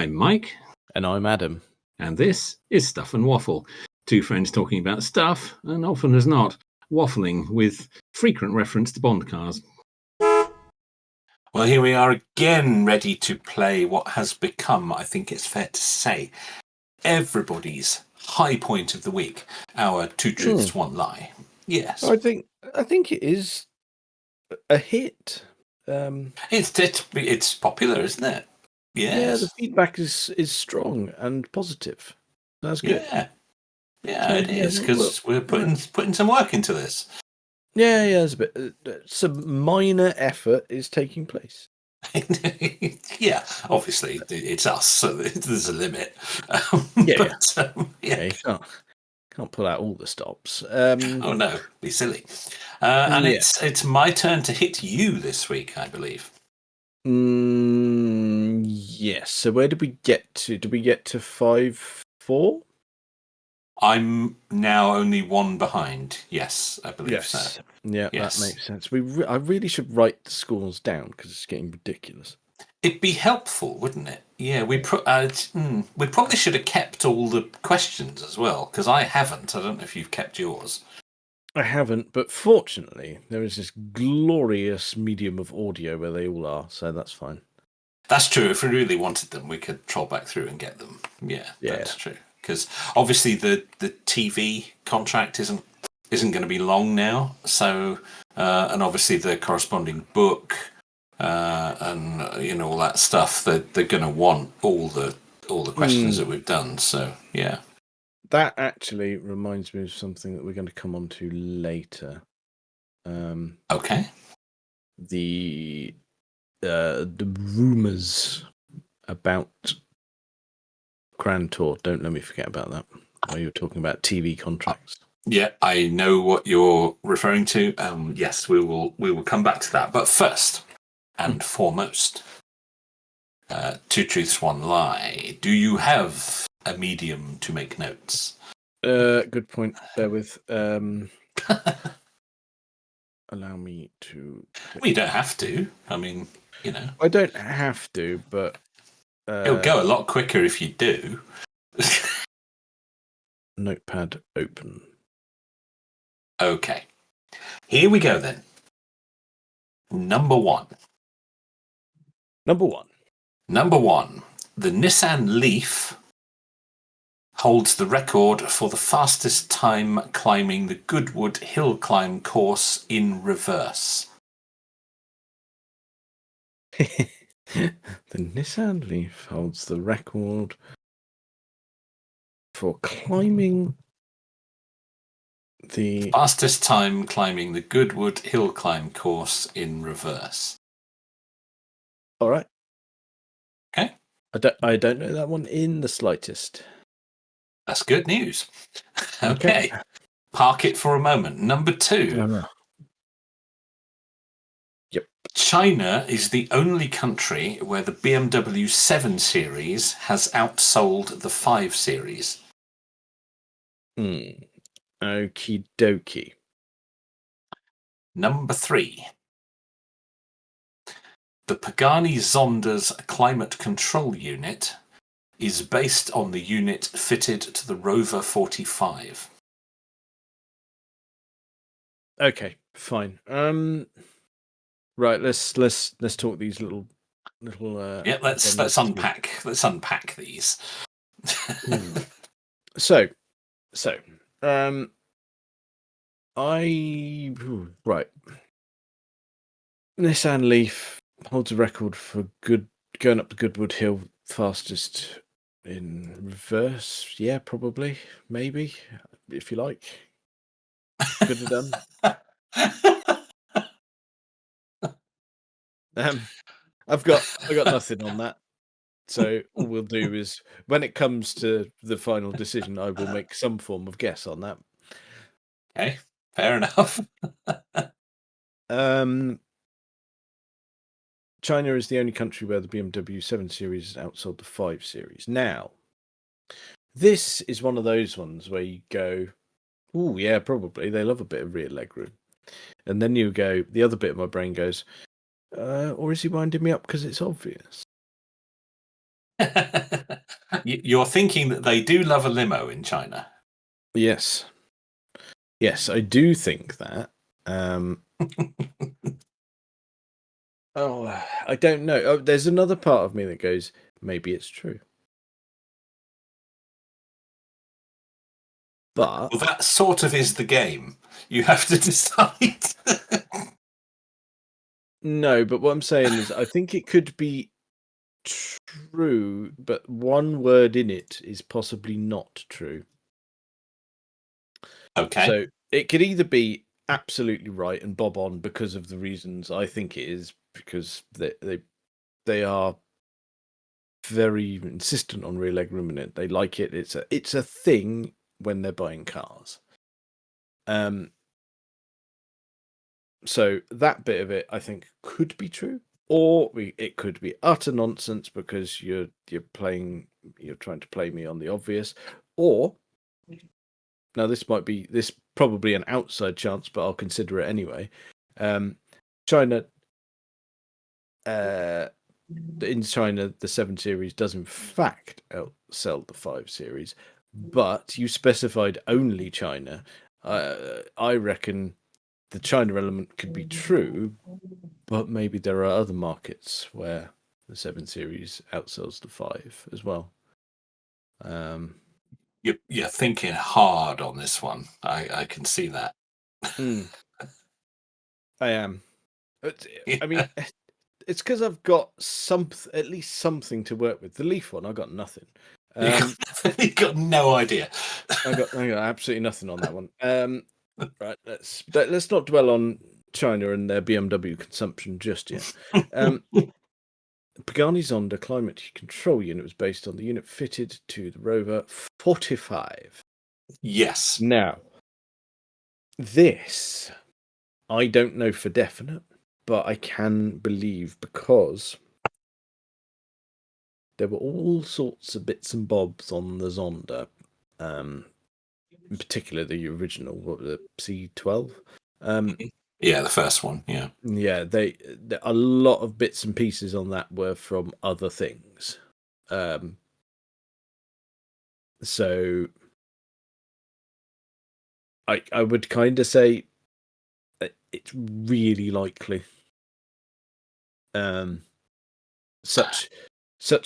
I'm Mike. And I'm Adam. And this is Stuff and Waffle. Two friends talking about stuff, and often as not, waffling with frequent reference to Bond cars. Well, here we are again, ready to play what has become, I think it's fair to say, everybody's high point of the week. Our Two Truths, One Lie. Yes. I think it is a hit. It's popular, isn't it? Yes. Yeah, the feedback is strong and positive. That's good. Yeah, it is, because we're putting some work into this. Yeah, there's a bit. Some minor effort is taking place. Yeah, obviously it's us, so there's a limit. You can't pull out all the stops. Oh no, be silly. And it's my turn to hit you this week, I believe. Yes. So where did we get to? Did we get to 5-4? I'm now only one behind. Yes, I believe so. Yeah, yes. That makes sense. I really should write the scores down because it's getting ridiculous. It'd be helpful, wouldn't it? Yeah, we probably should have kept all the questions as well, because I haven't. I don't know if you've kept yours. I haven't, but fortunately, there is this glorious medium of audio where they all are, so that's fine. That's true. If we really wanted them, we could troll back through and get them. Yeah. That's true. Because obviously the TV contract isn't going to be long now. So and obviously the corresponding book and all that stuff. They're going to want all the questions that we've done. So yeah. That actually reminds me of something that we're going to come on to later. Okay. The rumours about Grand Tour. Don't let me forget about that. While you were talking about TV contracts. Yeah, I know what you're referring to. Yes, we will come back to that. But first and foremost, Two Truths, One Lie. Do you have a medium to make notes? Good point. Bear with. Allow me to. Well, you don't have to. I mean, I don't have to, but it'll go a lot quicker if you do. Notepad open. Okay. Here we go then. Number one. The Nissan Leaf holds the record for the fastest time climbing the Goodwood Hill Climb course in reverse. The Nissan Leaf holds the record for climbing the fastest time climbing the Goodwood Hill Climb course in reverse. All right. Okay. I don't know that one in the slightest. That's good news. Okay. Park it for a moment. Number two. Yep. China is the only country where the BMW 7 Series has outsold the 5 Series. Okie dokie. Number three. The Pagani Zonda's climate control unit is based on the unit fitted to the Rover 45. Okay, fine. Right, let's talk these little. Yeah, let's unpack these. So, right. Nissan Leaf holds a record for going up the Goodwood Hill fastest in reverse. Yeah, probably, maybe, if you like. Could have done. I've got nothing on that. So all we'll do is, when it comes to the final decision, I will make some form of guess on that. Okay, fair enough. China is the only country where the BMW 7 Series outsold the 5 Series. Now, this is one of those ones where you go, oh, yeah, probably. They love a bit of rear legroom. And then you go, the other bit of my brain goes, or is he winding me up because it's obvious? You're thinking that they do love a limo in China. Yes. Yes, I do think that. I don't know. Oh, there's another part of me that goes, maybe it's true. But well, that sort of is the game. You have to decide. no, but what I'm saying is I think it could be true, but one word in it is possibly not true. Okay. So it could either be absolutely right and bob on because of the reasons I think it is, because they are very insistent on rear leg room in it. They like it. It's a thing when they're buying cars. So that bit of it, I think, could be true, or it could be utter nonsense because you're trying to play me on the obvious, or now this probably an outside chance, but I'll consider it anyway. China, in China, the 7 Series does in fact outsell the 5 Series, but you specified only China. I reckon the China element could be true, but maybe there are other markets where the 7 Series outsells the 5 as well. You're thinking hard on this one. I can see that. I am. I mean, it's because I've got at least something to work with. The Leaf one, I got nothing. You got no idea. I got absolutely nothing on that one. Right, let's not dwell on China and their BMW consumption just yet. Pagani's Zonda climate control unit was based on the unit fitted to the Rover 45. Yes. Now, this I don't know for definite, but I can believe because there were all sorts of bits and bobs on the Zonda, in particular the original, what was it, C12? Yeah, the first one. Yeah. Yeah, a lot of bits and pieces on that were from other things. So I would kind of say it's really likely. Such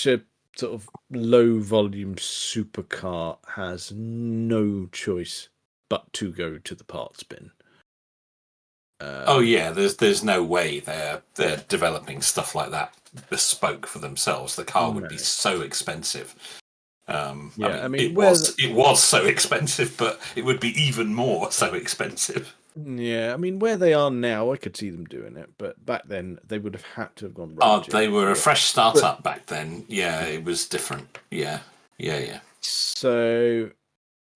a sort of low volume supercar has no choice but to go to the parts bin. Oh yeah, there's no way they're developing stuff like that bespoke for themselves. The car would be so expensive. I mean, it was so expensive, but it would be even more so expensive. Yeah, I mean, where they are now, I could see them doing it, but back then they would have had to have gone. They were a fresh startup back then. Yeah, it was different. Yeah. So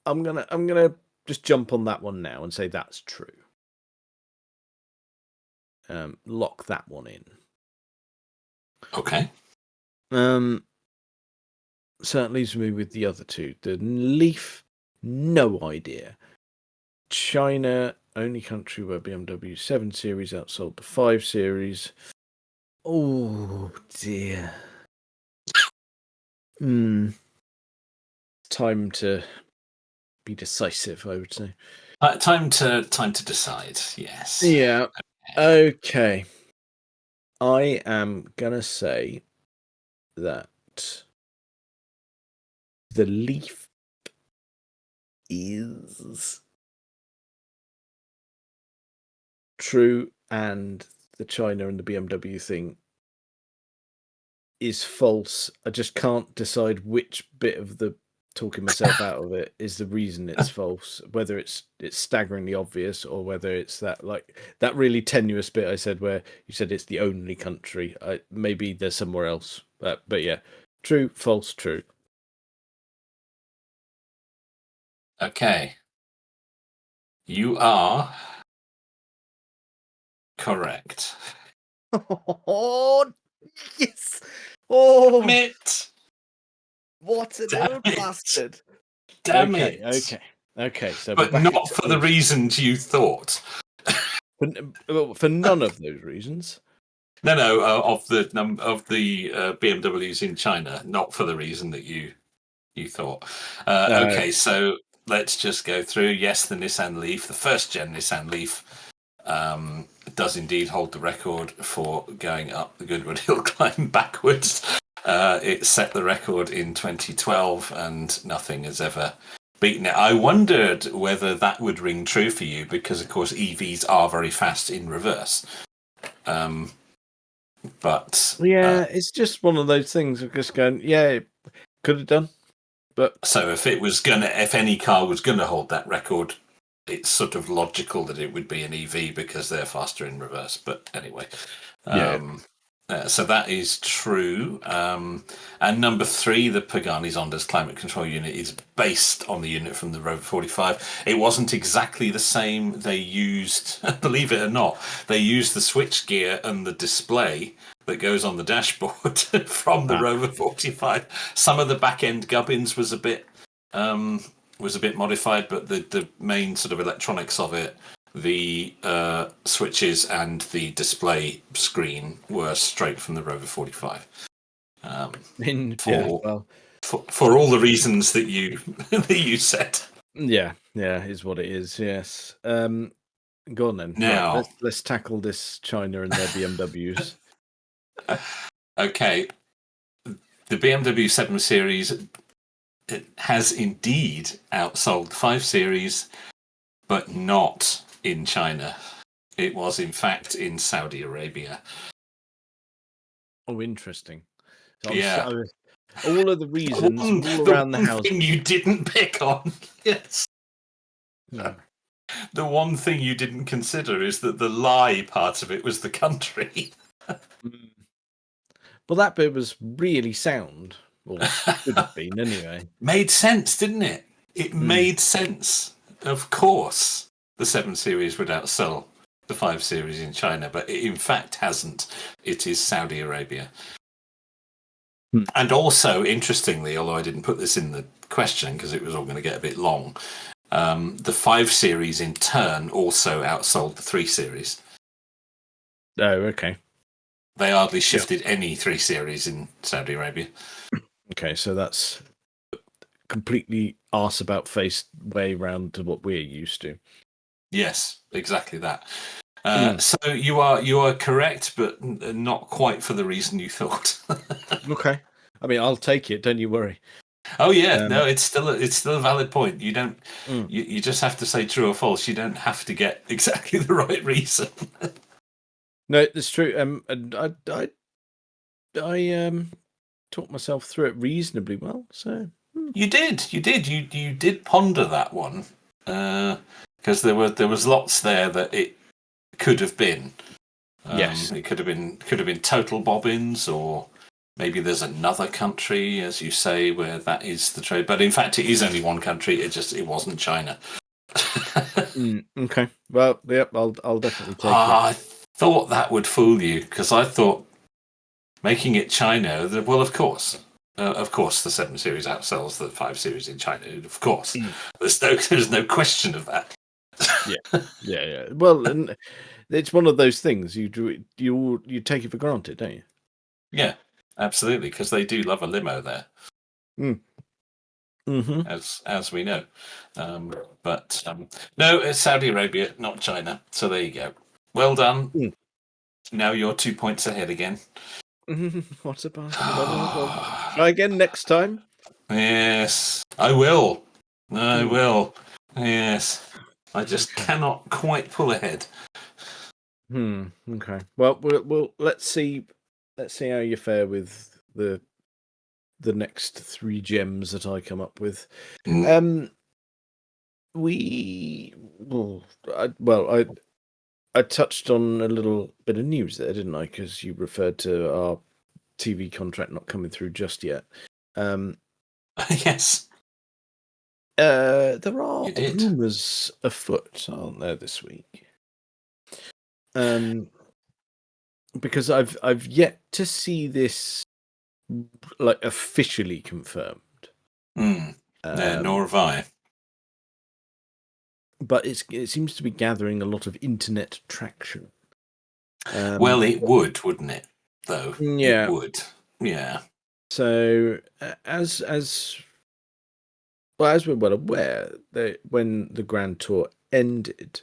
I'm gonna just jump on that one now and say that's true. Lock that one in. Okay. So that leaves me with the other two. The Leaf, no idea. China, only country where BMW 7 Series outsold the 5 Series. Oh dear. Time to be decisive, I would say. Time to decide. Yes. Yeah. Okay. I am gonna say that the Leaf is true and the China and the BMW thing is false. I just can't decide which bit of the talking myself out of it is the reason it's false, whether it's staggeringly obvious or whether it's that really tenuous bit I said where you said it's the only country. Maybe there's somewhere else, but yeah, true, false, true. Okay. You are correct. Oh, yes. Oh, Damn it. What an old bastard. Damn it. Okay. So, but not for the reasons you thought. For none of those reasons. No, of the BMWs in China, not for the reason that you you thought. No. Okay, so let's just go through. Yes, the Nissan Leaf, the first gen Nissan Leaf, does indeed hold the record for going up the Goodwood Hill climb backwards. It set the record in 2012, and nothing has ever beaten it. I wondered whether that would ring true for you, because of course EVs are very fast in reverse. But Yeah, it's just one of those things of just going, yeah, could have done. But so if any car was gonna hold that record, it's sort of logical that it would be an EV because they're faster in reverse. But anyway, so that is true. And number 3, the Pagani Zonda's climate control unit is based on the unit from the Rover 45. It wasn't exactly the same. They used, believe it or not, they used the switch gear and the display that goes on the dashboard from the Rover 45. Some of the back end gubbins was a bit modified, but the main sort of electronics of it, the switches and the display screen, were straight from the Rover 45. For all the reasons that you that you said. Yeah, is what it is. Yes. Go on then. Now, right, let's tackle this China and their BMWs. Okay, the BMW 7 Series, it has indeed outsold the 5 Series, but not in China. It was, in fact, in Saudi Arabia. Oh, interesting. So all of the reasons all around the house. Thing you didn't pick on. Yes. No. The one thing you didn't consider is that the lie part of it was the country. Well, that bit was really sound. Or should have been, anyway. Made sense, didn't it? It made sense. Of course, the 7 Series would outsell the 5 Series in China, but it in fact hasn't. It is Saudi Arabia. And also, interestingly, although I didn't put this in the question because it was all going to get a bit long, the 5 Series in turn also outsold the 3 Series. Oh, okay. They hardly shifted any 3 Series in Saudi Arabia. Okay, so that's completely arse about face way round to what we're used to. Yes, exactly that. So you are correct, but not quite for the reason you thought. Okay, I mean, I'll take it. Don't you worry. Oh yeah, no, it's still a valid point. You don't, you just have to say true or false. You don't have to get exactly the right reason. No, that's true. And I talked myself through it reasonably well. So you did ponder that one, because there was lots there that it could have been. Yes, it could have been total bobbins, or maybe there's another country, as you say, where that is the trade. But in fact, it is only one country. It wasn't China. Okay. Well, yep. I'll definitely take it. I thought that would fool you, because I thought making it China. Well, of course, the 7 Series outsells the 5 Series in China. Of course, there's no question of that. Yeah. Well, and it's one of those things you take it for granted, don't you? Yeah, absolutely, because they do love a limo there. As we know, but no, it's Saudi Arabia, not China. So there you go. Well done. Now you're 2 points ahead again. What's a bastard? Try again next time. Yes, I will. I will. Yes, I just cannot quite pull ahead. Okay. Well, we'll let's see how you fare with the next 3 gems that I come up with. I touched on a little bit of news there, didn't I? Because you referred to our TV contract not coming through just yet. Yes. There are rumours afoot, aren't there, this week? Because I've yet to see this like officially confirmed. Nor have I. But it seems to be gathering a lot of internet traction. Well, it would, wouldn't it? Though, yeah, it would. Yeah. So as well, as we're well aware, when the Grand Tour ended,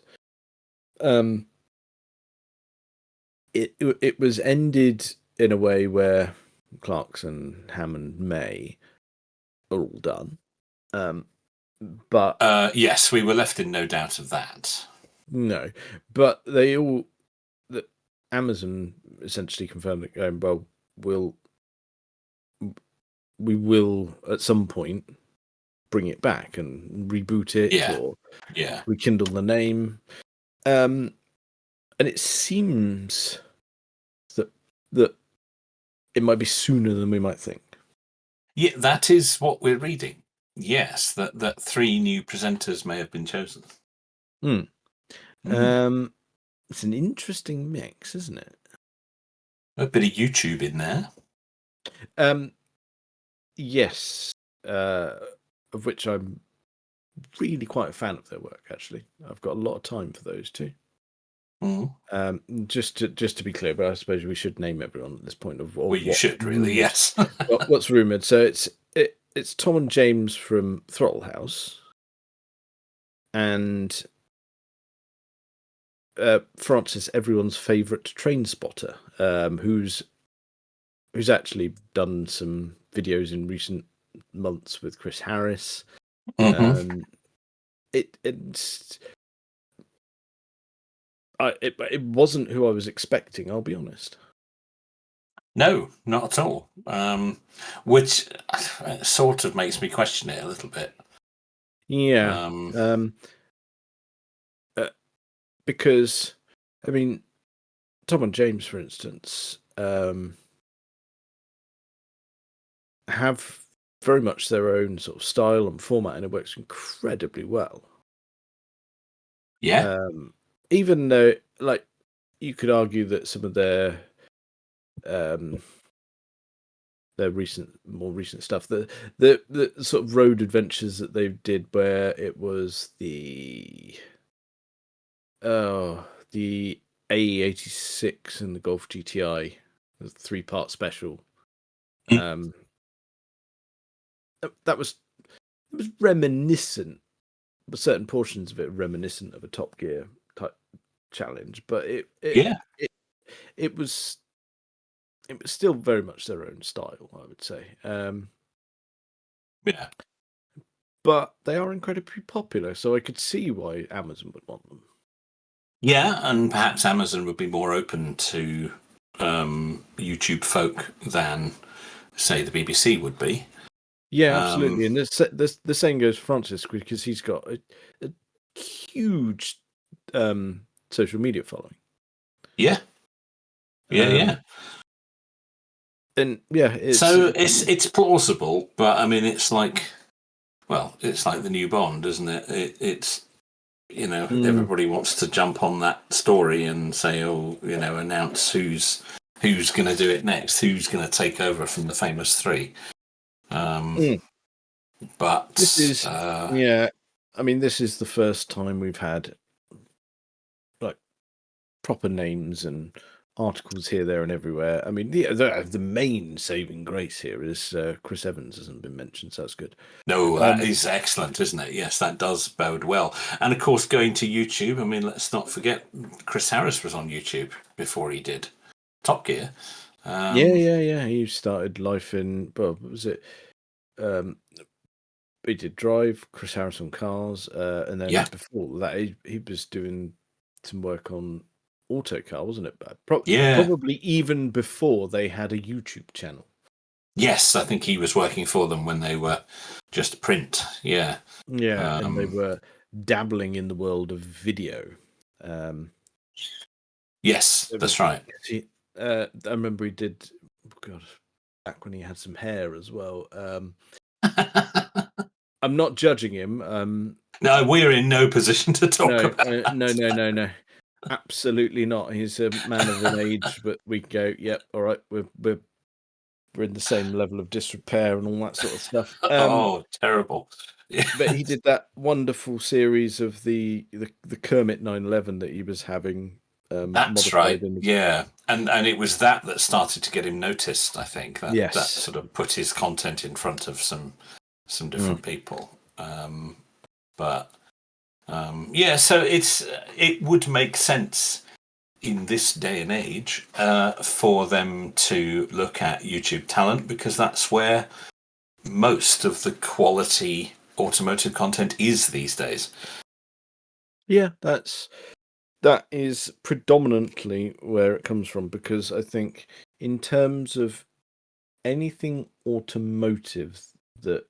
it was ended in a way where Clarkson, Hammond, May are all done. But yes, we were left in no doubt of that. no, but Amazon essentially confirmed that going, well, we will at some point bring it back and reboot it or rekindle the name. And it seems that it might be sooner than we might think. Yeah, that is what we're reading. Yes, that 3 new presenters may have been chosen. It's an interesting mix, isn't it? A bit of YouTube in there. Yes, of which I'm really quite a fan of their work. Actually, I've got a lot of time for those too. Just to be clear, but I suppose we should name everyone at this point of. Well, you should really, yes. What's rumored? So it's Tom and James from Throttle House, and Francis, everyone's favourite train spotter, who's actually done some videos in recent months with Chris Harris. It wasn't who I was expecting, I'll be honest. No, not at all. Which sort of makes me question it a little bit. Yeah. Because, I mean, Tom and James, for instance, have very much their own sort of style and format, and it works incredibly well. Yeah. Even though, like, you could argue that some of their more recent stuff, the sort of road adventures that they did, where it was the AE86 and the Golf GTI, the 3-part special. That was reminiscent, but certain portions of it reminiscent of a Top Gear type challenge. But it was still very much their own style, I would say. But they are incredibly popular, so I could see why Amazon would want them. Yeah, and perhaps Amazon would be more open to YouTube folk than, say, the BBC would be. Yeah, absolutely. And the same goes for Francis, because he's got a huge social media following. Yeah. And yeah, it's plausible, but I mean, it's like the new Bond, isn't it? It's everybody wants to jump on that story and say, announce who's going to do it next, who's going to take over from the famous 3. But this is I mean, this is the first time we've had like proper names and articles here, there, and everywhere. I mean, the main saving grace here is Chris Evans hasn't been mentioned, so that's good. No, that is excellent, isn't it? Yes, that does bode well. And of course, going to YouTube, I mean, let's not forget Chris Harris was on YouTube before he did Top Gear. Yeah. He started life in, well, what was it? He did Drive, Chris Harris on Cars, and then before that, he was doing some work on Autocar, wasn't it? Probably even before they had a YouTube channel. Yes, I think he was working for them when they were just print. Yeah, and they were dabbling in the world of video. Yes, that's right. I remember he did. God, back when he had some hair as well. I'm not judging him. No, we're in no position to talk about. No. Absolutely not. He's a man of an age, but we go, yep, all right, we're in the same level of disrepair and all that sort of stuff. Terrible. But he did that wonderful series of the Kermit 911 that he was having. That's right. Yeah, and it was that started to get him noticed. I think that sort of put his content in front of some different people. But yeah, so it would make sense in this day and age for them to look at YouTube talent, because that's where most of the quality automotive content is these days. Yeah, that is predominantly where it comes from, because I think in terms of anything automotive that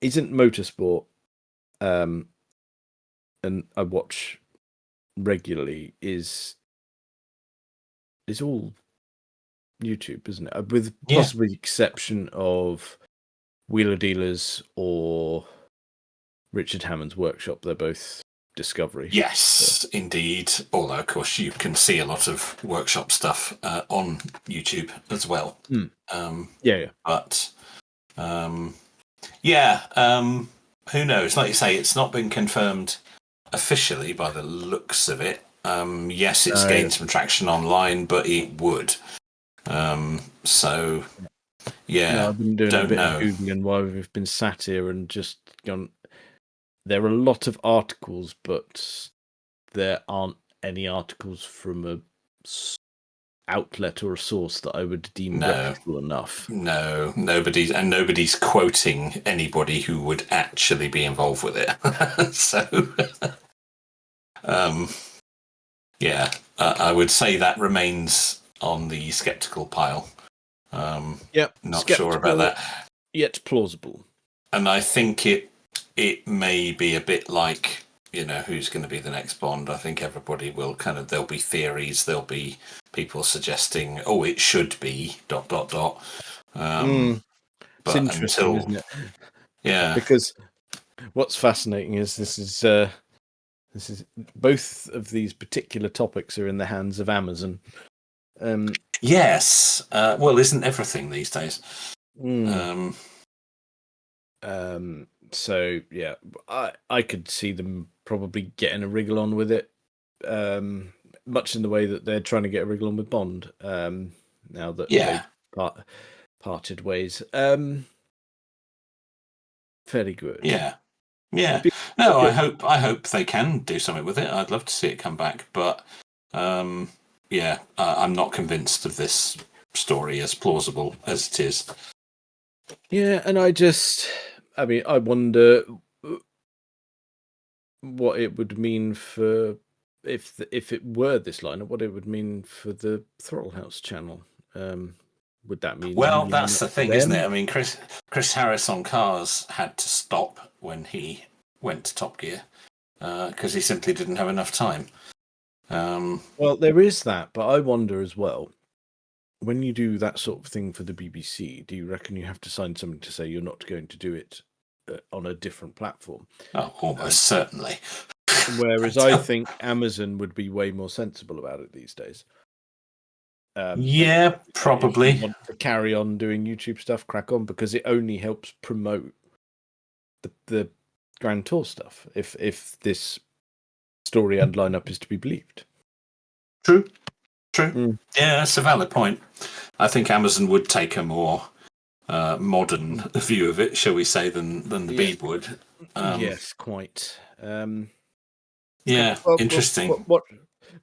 isn't motorsport, and I watch regularly is all YouTube, isn't it? With possibly the exception of Wheeler Dealers or Richard Hammond's Workshop. They're both Discovery. Yes, indeed. Although, of course, you can see a lot of workshop stuff on YouTube as well. Yeah. But who knows? Like you say, it's not been confirmed officially by the looks of it. Yes, it's gained some traction online, but it would. So, yeah, no, I've been doing a bit of Googling while we've been sat here and just gone. There are a lot of articles, but there aren't any articles from a outlet or a source that I would deem reputable enough. No, nobody's quoting anybody who would actually be involved with it. So, I would say that remains on the skeptical pile. Not sure about that. Yet plausible. And I think it may be a bit like, who's going to be the next Bond. I think everybody will there'll be theories, there'll be people suggesting, it should be ... But it's interesting, isn't it? Yeah. Because what's fascinating is this is both of these particular topics are in the hands of Amazon. Yes. Well, isn't everything these days? So yeah, I could see them probably getting a wriggle on with it, much in the way that they're trying to get a wriggle on with Bond. Now that they've parted ways, fairly good. Yeah. No, I hope they can do something with it. I'd love to see it come back, but I'm not convinced of this story as plausible as it is. Yeah, and I wonder what it would mean for if it were this lineup, what it would mean for the Throttle House channel. Would that mean? Well, that's the thing, isn't it? I mean, Chris Harris on Cars had to stop when he went to Top Gear because he simply didn't have enough time. Well, there is that, but I wonder as well. When you do that sort of thing for the BBC, do you reckon you have to sign something to say you're not going to do it on a different platform? Oh, almost certainly. Whereas I think Amazon would be way more sensible about it these days. Probably. If you want to carry on doing YouTube stuff, crack on, because it only helps promote the Grand Tour stuff. If this story and lineup is to be believed. True. Yeah, that's a valid point. I think Amazon would take a more modern view of it, shall we say, than the Beeb would. Yes, quite. Interesting.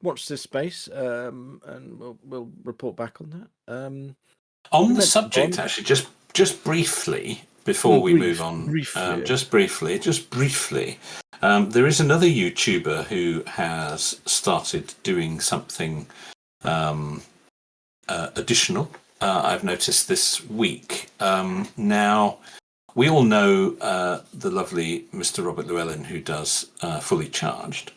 Watch this space, and we'll report back on that. On the subject, actually, just briefly before we move on, just briefly, there is another YouTuber who has started doing something additional. I've noticed this week. Now, we all know the lovely Mr. Robert Llewellyn, who does Fully Charged.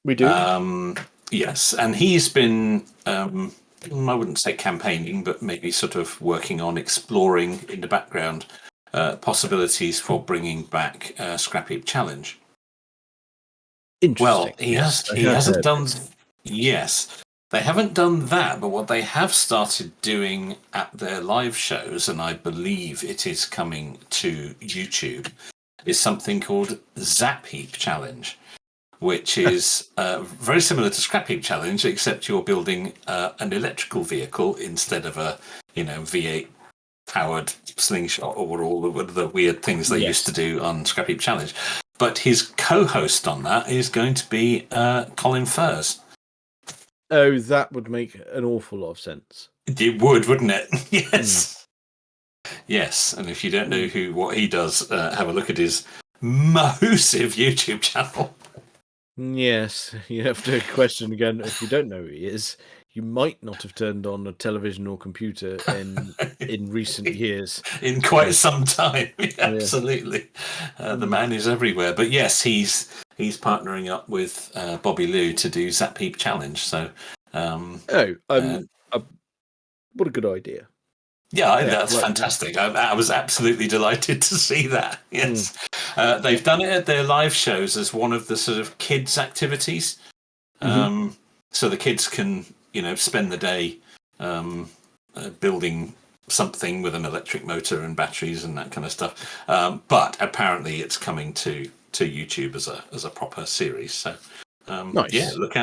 We do. Yes, and he's been, I wouldn't say campaigning, but maybe sort of working on exploring in the background possibilities for bringing back Scrap Heap Challenge. Interesting. Well, he hasn't done. Yes, they haven't done that, but what they have started doing at their live shows, and I believe it is coming to YouTube, is something called Zap Heap Challenge, which is very similar to Scrap Heap Challenge, except you're building an electrical vehicle instead of a V8 powered slingshot or all the weird things they used to do on Scrap Heap Challenge. But his co-host on that is going to be Colin Furze. Oh, that would make an awful lot of sense. It would, wouldn't it? Yes. Yes, and if you don't know what he does, have a look at his massive YouTube channel. Yes, you have to question again. If you don't know who he is, you might not have turned on a television or computer in recent years. In quite some time, absolutely. The man is everywhere. But yes, he's partnering up with Bobby Lou to do Zap Heap Challenge. So, what a good idea. Yeah, that's fantastic. I was absolutely delighted to see that. Yes. They've done it at their live shows as one of the sort of kids' activities. So the kids can, spend the day building something with an electric motor and batteries and that kind of stuff. But apparently it's coming to YouTube as a proper series. So, nice. Yeah, look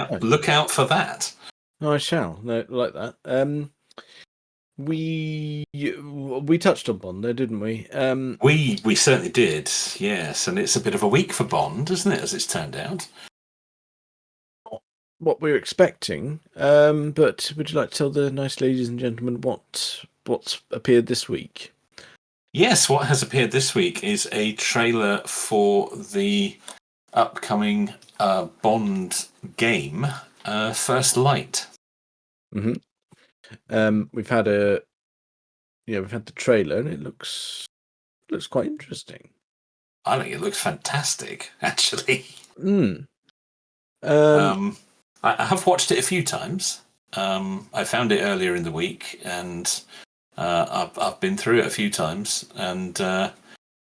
out for that. I shall. No, like that. We touched on Bond there, didn't we? We certainly did, yes. And it's a bit of a week for Bond, isn't it, as it's turned out? What we were expecting. But would you like to tell the nice ladies and gentlemen what's appeared this week? Yes, what has appeared this week is a trailer for the upcoming Bond game, First Light. We've had the trailer, and it looks quite interesting. I think it looks fantastic, actually. I have watched it a few times. I found it earlier in the week, and I've been through it a few times, and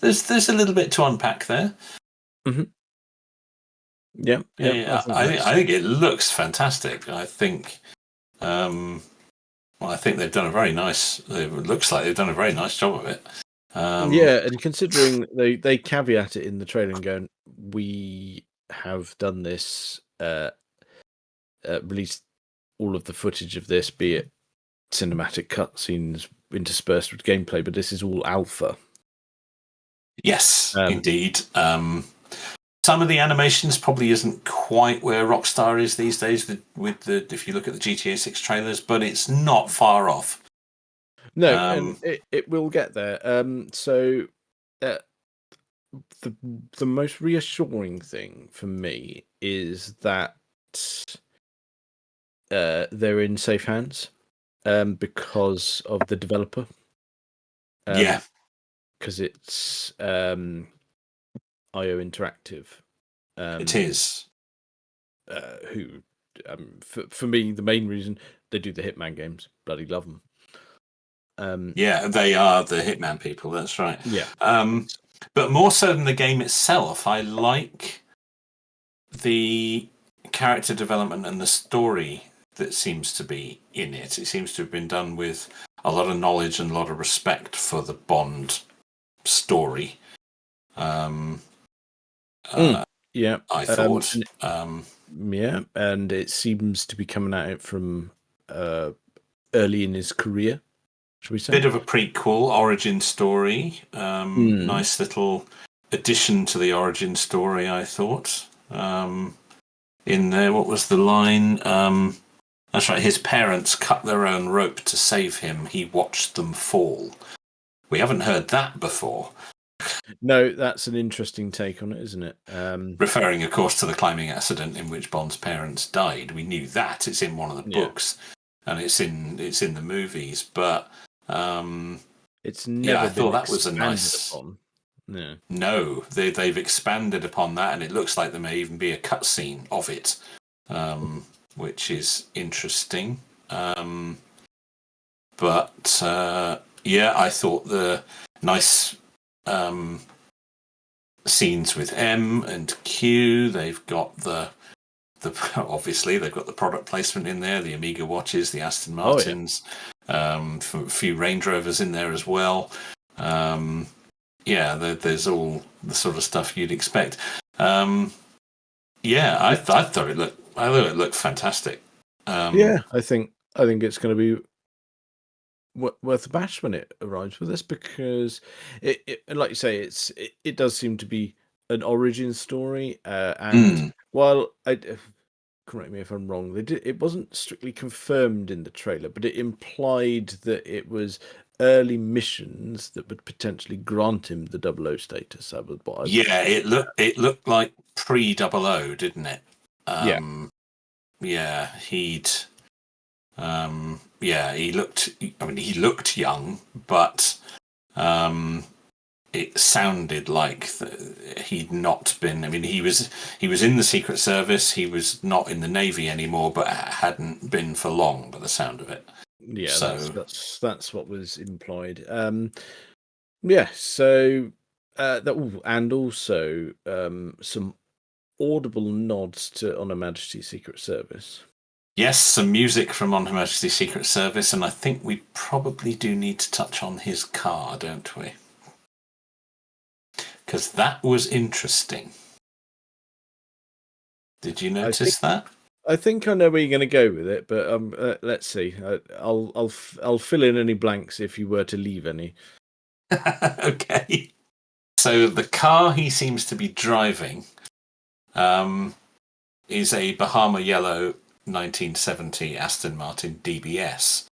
there's a little bit to unpack there. Yeah. I think it looks fantastic. I think. I think they've done a very nice. It looks like they've done a very nice job of it. And considering they caveat it in the trailer and going, we have done this, released all of the footage of this, be it cinematic cutscenes interspersed with gameplay, but this is all alpha. Yes, indeed. Some of the animations probably isn't quite where Rockstar is these days if you look at the GTA 6 trailers, but it's not far off. No, and it will get there. So the most reassuring thing for me is that they're in safe hands because of the developer. Because it's IO Interactive. It is. Who, for me, the main reason they do the Hitman games. Bloody love them. They are the Hitman people. That's right. Yeah. But more so than the game itself, I like the character development and the story that seems to be in it. It seems to have been done with a lot of knowledge and a lot of respect for the Bond story. I thought. And it seems to be coming at it from early in his career, should we say? Bit of a prequel origin story. Nice little addition to the origin story, I thought. In there, what was the line? That's right, his parents cut their own rope to save him. He watched them fall. We haven't heard that before. No, that's an interesting take on it, isn't it? Referring, of course, to the climbing accident in which Bond's parents died. We knew that. It's in one of the books, and it's in the movies. But it's never. I thought that was a nice. Upon. Yeah. No, they've expanded upon that, and it looks like there may even be a cutscene of it, which is interesting. I thought the nice. Scenes with M and Q. They've got the obviously they've got the product placement in there, the Amiga watches, the Aston Martins, a few Range Rovers in there as well. There's all the sort of stuff you'd expect. I thought it looked fantastic. I think it's going to be worth a bash when it arrives with us, because like you say, it does seem to be an origin story. And while correct me if I'm wrong, it wasn't strictly confirmed in the trailer, but it implied that it was early missions that would potentially grant him the 00 status. That was what it looked like pre-00, didn't it? Yeah, he looked. I mean, he looked young, but it sounded like he'd not been. I mean, he was in the Secret Service. He was not in the Navy anymore, but hadn't been for long, by the sound of it. Yeah, so that's what was implied. Yeah, so and also some audible nods to On Her Majesty's Secret Service. Yes, some music from On Her Majesty's Secret Service, and I think we probably do need to touch on his car, don't we? Because that was interesting. Did you notice that? I think I know where you're going to go with it, but let's see. I'll fill in any blanks if you were to leave any. Okay. So the car he seems to be driving is a Bahama Yellow 1970 Aston Martin DBS,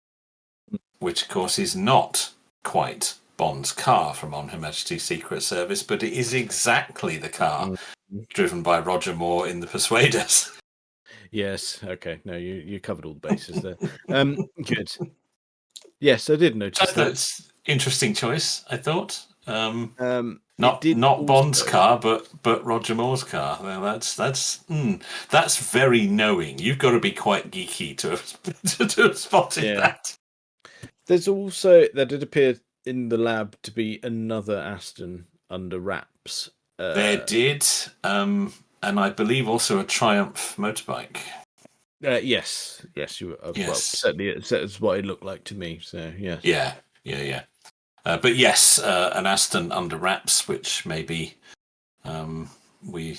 which of course is not quite Bond's car from On Her Majesty's Secret Service, but it is exactly the car driven by Roger Moore in The Persuaders. Yes. Okay. No, you covered all the bases there. Good. Yes, I did notice that. That's interesting choice, I thought. Not also... Bond's car, but Roger Moore's car. Well, that's very knowing. You've got to be quite geeky to have spotted that. There's also, there did appear in the lab to be another Aston under wraps. There did, and I believe also a Triumph motorbike. Yes, you were. Yes. Well, certainly that's what it looked like to me. So yes. Yeah. But yes, an Aston under wraps, which maybe maybe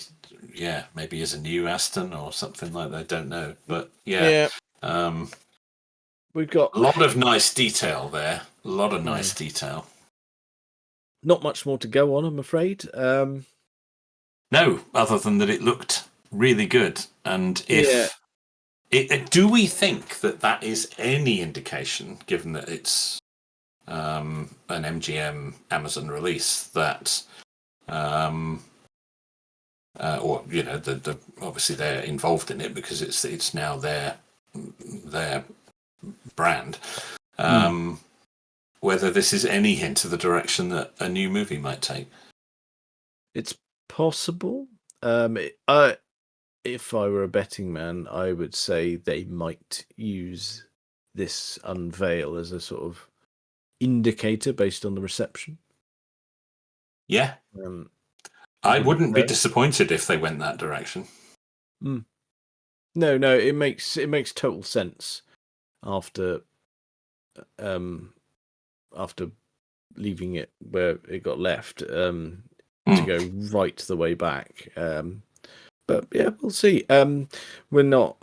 is a new Aston or something like that. I don't know, but yeah. We've got a lot of nice detail there. A lot of nice detail. Not much more to go on, I'm afraid. No, other than that it looked really good. And do we think that is any indication, given that it's an MGM Amazon release, that or the obviously they're involved in it because it's now their brand, whether this is any hint of the direction that a new movie might take? It's possible. If I were a betting man, I would say they might use this unveil as a sort of indicator based on the reception. Yeah. I wouldn't be disappointed if they went that direction. No, it makes total sense after leaving it where it got left to go right the way back. But yeah, we'll see. We're not.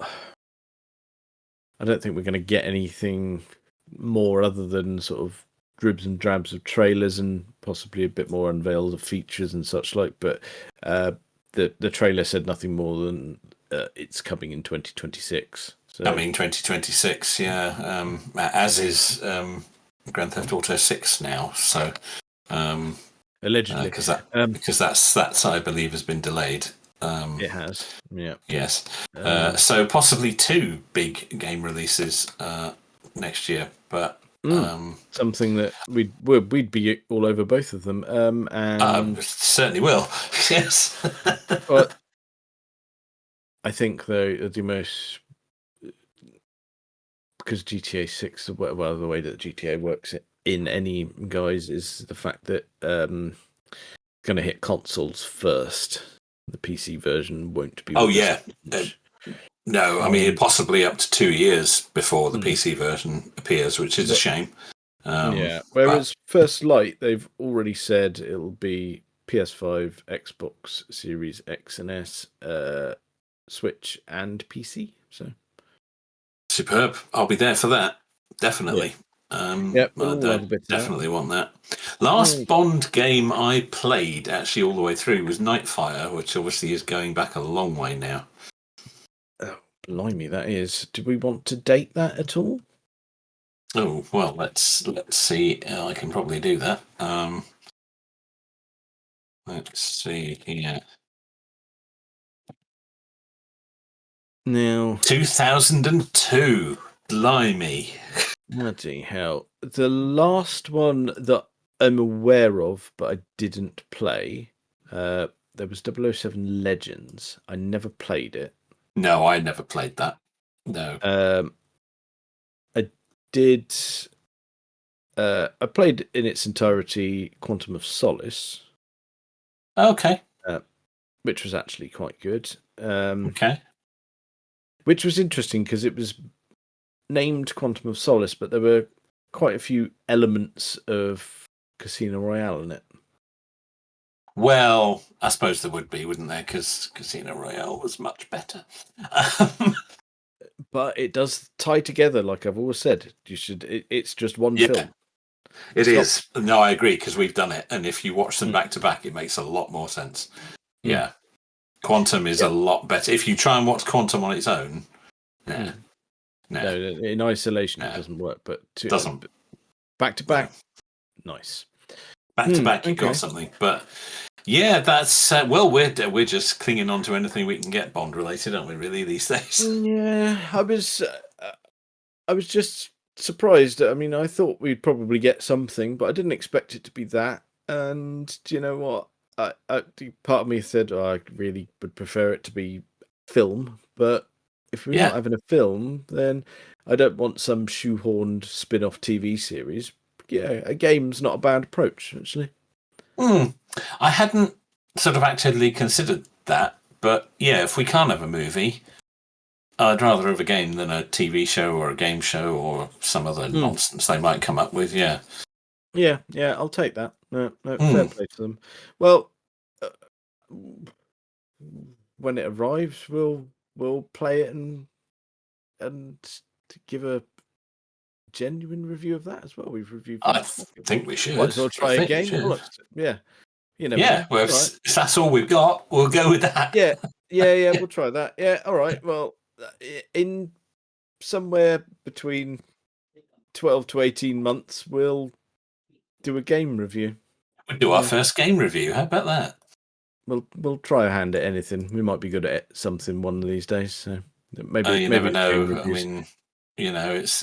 I don't think we're going to get anything more other than sort of dribs and drabs of trailers and possibly a bit more unveiled of features and such like. But the trailer said nothing more than it's coming in 2026. So. Coming 2026, yeah. As is Grand Theft Auto 6 now. So allegedly, because that's I believe has been delayed. It has, yeah. Yes. So possibly 2 big game releases next year, but something that we'd be all over both of them. And certainly will. Yes. But I think though the most, because GTA 6, well, the way that GTA works in any guise is the fact that going to hit consoles first. The PC version won't be. Oh yeah, no. I mean, possibly up to 2 years before the PC version appears, which is a shame. Whereas First Light, they've already said it'll be PS5, Xbox Series X and S, Switch, and PC. So superb. I'll be there for that. Definitely. Yep, we'll have a bit of definitely want that. Last Bond game I played, actually all the way through, was Nightfire, which obviously is going back a long way now. Oh, blimey, that is. Do we want to date that at all? Oh, well, let's see. I can probably do that. Let's see here. Now, 2002. Blimey. bloody hell. The last one that I'm aware of, but I didn't play, there was 007 Legends. I never played it. No, I never played that. No. I did. I played in its entirety Quantum of Solace. Okay. Which was actually quite good. Okay. Which was interesting because it was named Quantum of Solace, but there were quite a few elements of Casino Royale in it. Well, I suppose there would be, wouldn't there? Because Casino Royale was much better. But it does tie together, like I've always said. It's just one film. It is. No, I agree, because we've done it. And if you watch them back to back, it makes a lot more sense. Yeah. Quantum is a lot better. If you try and watch Quantum on its own, no, in isolation it doesn't work. But doesn't. Back to back, nice. Back to back, you got something. But yeah, that's well, we're just clinging on to anything we can get Bond related, aren't we? Really these days. Yeah, I was just surprised. I mean, I thought we'd probably get something, but I didn't expect it to be that. And do you know what? Part of me said, I really would prefer it to be film, but if we're not having a film, then I don't want some shoehorned spin-off TV series. Yeah, a game's not a bad approach, actually. I hadn't sort of actively considered that, but yeah, if we can't have a movie, I'd rather have a game than a TV show or a game show or some other nonsense they might come up with. Yeah, I'll take that. No, fair play to them. Well, when it arrives, we'll play it and to give a genuine review of that as well. We've reviewed. I think we should. Might as well try again. Yeah, you know. Yeah, well, if that's all we've got, we'll go with that. Yeah, we'll try that. Yeah, all right. Well, in somewhere between 12 to 18 months, we'll do a game review. We'll do our first game review. How about that? We'll try a hand at anything. We might be good at something one of these days. So maybe you never know. I mean, it's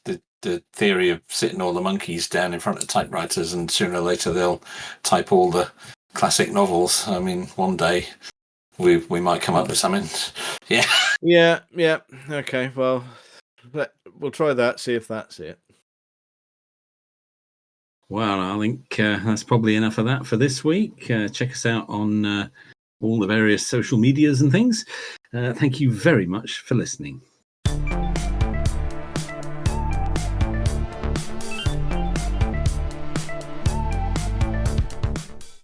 the theory of sitting all the monkeys down in front of typewriters, and sooner or later they'll type all the classic novels. I mean, one day we might come up with something. Yeah. Yeah. Okay. Well, we'll try that. See if that's it. Well, I think that's probably enough of that for this week. Check us out on all the various social medias and things. Thank you very much for listening.